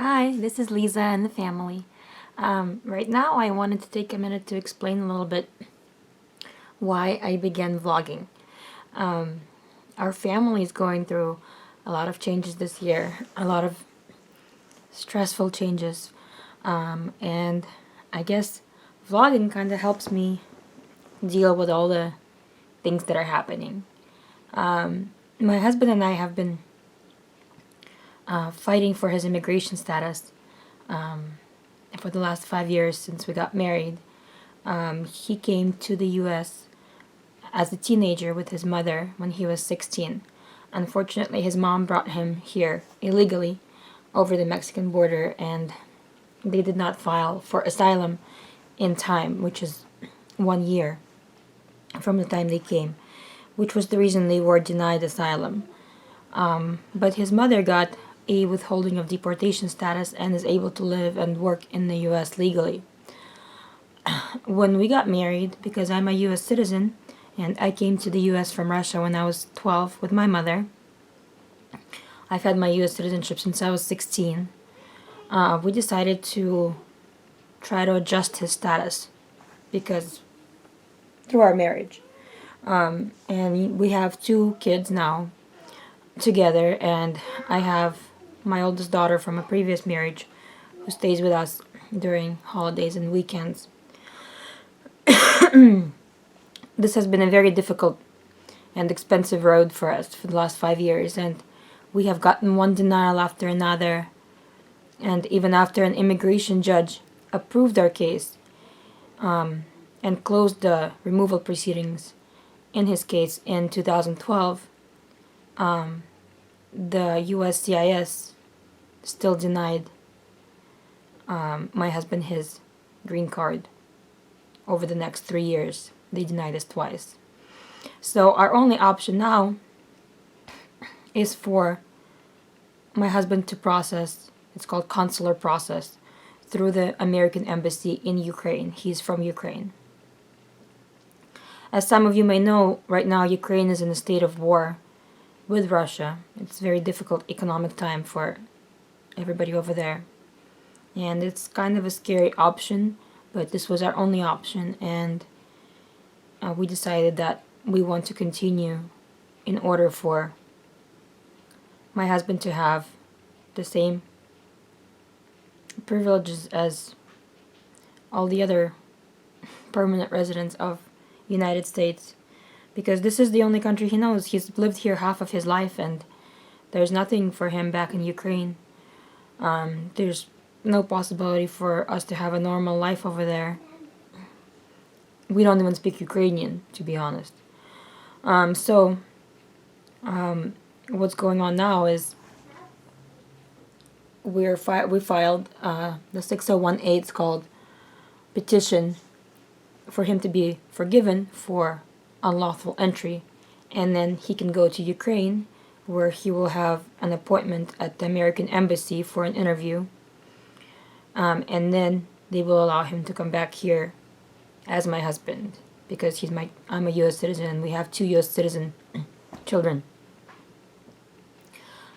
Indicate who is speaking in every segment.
Speaker 1: Hi, this is Lisa and the family. Right now, I wanted to take a minute to explain a little bit why I began vlogging. Our family is going through a lot of changes this year, a lot of stressful changes, and I guess vlogging kind of helps me deal with all the things that are happening. My husband and I have been fighting for his immigration status for the last 5 years since we got married. He came to the U.S. as a teenager with his mother when he was 16. Unfortunately, his mom brought him here illegally over the Mexican border, and they did not file for asylum in time, which is 1 year from the time they came, which was the reason they were denied asylum. But his mother got a withholding of deportation status and is able to live and work in the U.S. legally. When we got married, because I'm a U.S. citizen and I came to the U.S. from Russia when I was 12 with my mother, I've had my U.S. citizenship since I was 16. We decided to try to adjust his status because through our marriage. And we have 2 kids now together, and I have my oldest daughter from a previous marriage who stays with us during holidays and weekends. This has been a very difficult and expensive road for us for the last 5 years, and we have gotten one denial after another, and even after an immigration judge approved our case and closed the removal proceedings in his case in 2012, the USCIS still denied my husband his green card. Over the next 3 years, they denied us twice. So our only option now is for my husband to process, it's called consular process, through the American embassy in Ukraine. He's from Ukraine. As some of you may know, right now Ukraine is in a state of war with Russia. It's a very difficult economic time for everybody over there. And it's kind of a scary option, but this was our only option, and we decided that we want to continue in order for my husband to have the same privileges as all the other permanent residents of United States, because this is the only country he knows. He's lived here half of his life, and there's nothing for him back in Ukraine. There's no possibility for us to have a normal life over there. We don't even speak Ukrainian, to be honest. So what's going on now is we filed the 6018, it's called, petition for him to be forgiven for unlawful entry, and then he can go to Ukraine, where he will have an appointment at the American embassy for an interview, and then they will allow him to come back here as my husband, because I'm a U.S. citizen and we have 2 U.S. citizen children.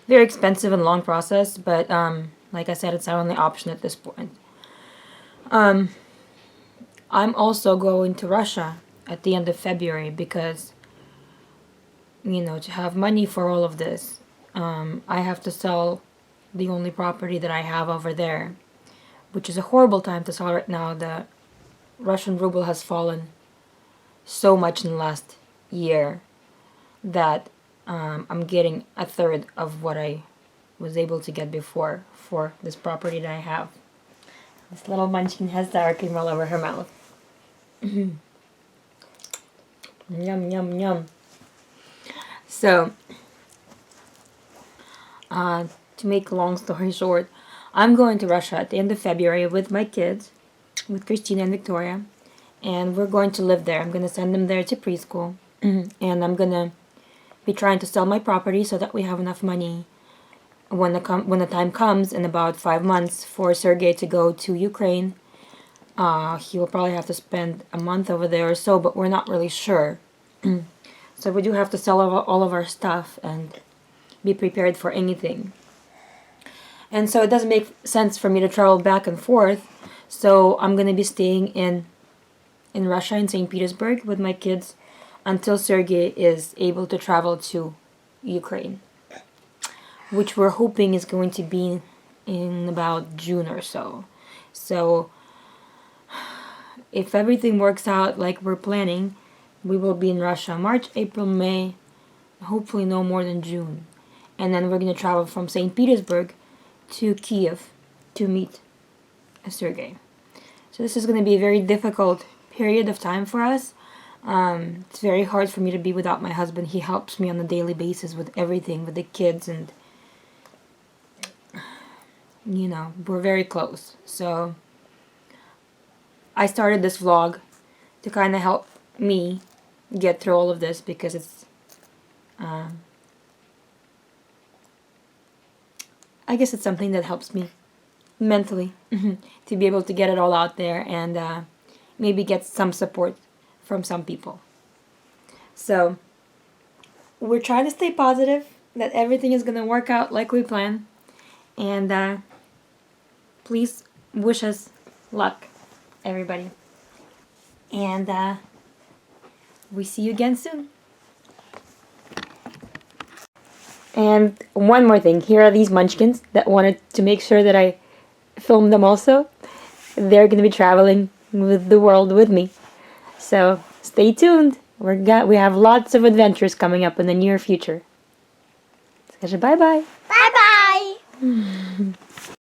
Speaker 1: Very expensive and long process, but like I said, it's our only option at this point. I'm also going to Russia at the end of February because, to have money for all of this, I have to sell the only property that I have over there, which is a horrible time to sell right now. The Russian ruble has fallen so much in the last year that I'm getting a third of what I was able to get before for this property that I have. This little munchkin has sour cream all over her mouth. Yum, yum, yum. So, to make a long story short, I'm going to Russia at the end of February with my kids, with Christina and Victoria, and we're going to live there. I'm going to send them there to preschool, and I'm going to be trying to sell my property so that we have enough money when the time comes in about 5 months for Sergey to go to Ukraine. He will probably have to spend a month over there or so, but we're not really sure. So we do have to sell all of our stuff and be prepared for anything. And so it doesn't make sense for me to travel back and forth. So I'm going to be staying in Russia, in St. Petersburg, with my kids until Sergey is able to travel to Ukraine, which we're hoping is going to be in about June or so. So if everything works out like we're planning, we will be in Russia March, April, May, hopefully no more than June. And then we're going to travel from St. Petersburg to Kiev to meet Sergey. So this is going to be a very difficult period of time for us. It's very hard for me to be without my husband. He helps me on a daily basis with everything, with the kids, and we're very close. So I started this vlog to kind of help me get through all of this, because it's I guess it's something that helps me mentally to be able to get it all out there and maybe get some support from some people. So we're trying to stay positive that everything is going to work out like we plan, and please wish us luck, everybody, and we see you again soon. And one more thing, here are these munchkins that wanted to make sure that I film them also. They're going to be traveling with the world with me. So stay tuned. We have lots of adventures coming up in the near future. Скажи bye-bye.
Speaker 2: Bye-bye.